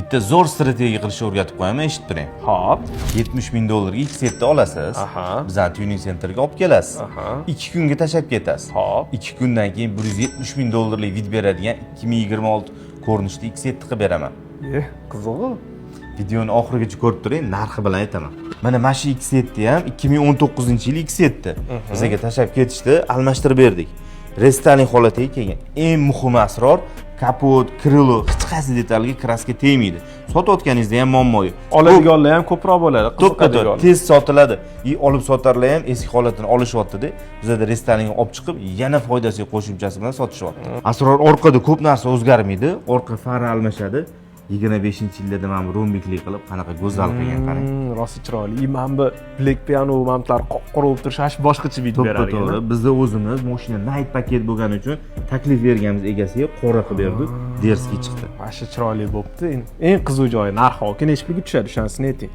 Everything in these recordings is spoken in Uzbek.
bitta zo'r strategiya qilishni o'rgatib qo'yaman, eshitib turing. Hop. 70 ming dollarga X7 olasiz. Aha. Bizning tuning senterga olib kelasiz. Aha. 2 kunga tashab ketasiz. Hop. 2 kundan keyin 170 ming dollarlik vid beradigan 2026 ko'rinishda X7 qilib beraman. Qizig'i. Videoni oxirigacha ko'rib turing, narxi bilan aytaman. Mana shu X7 ham 2019-yil X7. Bizga tashab ketishdi, almashtirib berdik. Restoran holatiga kelgan. Eng muhim asror kapot, krilo, hech qaysi detalga kraska tegmaydi. Sotayotganingizda ham muammo yo'q. Oladiganlar ham ko'proq bo'ladi. To'ppa-to'g'ri, tez sotiladi. Olib sotarlar ham eski holatini olishyapti-da. Bizda restoranga olib chiqib, yana foydasiga qo'shimchasi bilan sotishyapti. Asror orqada ko'p narsa o'zgarmaydi. Orqa fari almashadi. 25-yilda mana bu rombiklik qilib qanaqa go'zal qilgan qarang. Rosa chiroyli. Mana bu Black Piano mamtlar qop-qora bo'lib turishi boshqacha vid beradi. To'g'ri, bizda o'zimiz mashina night paket bo'lgani uchun taklif berganmiz egasiga qora qilib berdik, derskiy chiqdi. Mana chiroyli bo'libdi. Eng qiziq joyi narxi necha pulga tushadi, o'shanisini ayting.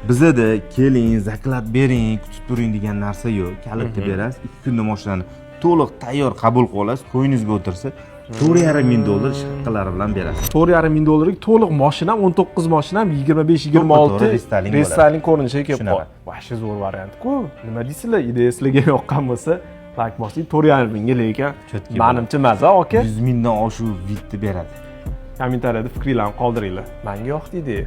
Bizda keling, zaklab bering, kutib turing degan narsa yo'q. Kalitni berasiz, 2 kunda mashinani to'liq tayyor qabul qilib olasiz, qo'yningizga o'tirsa, 4,5 ming dollar shaqalari bilan berasiz. 4,5 ming dollarga to'liq mashina, 19 mashina, 25-26 restoran ko'rinishiga kelib qoldi. Vashcha zo'r variant-ku. Nima deysizlar? Ideya sizlarga yoqqan bo'lsa, like bosing, 4,5 mingga lekin menimcha maza aka. 100 mingdan oshuv vidni beradi. Kommentariyada fikringizni qoldiringlar. Menga yoqdi ideya.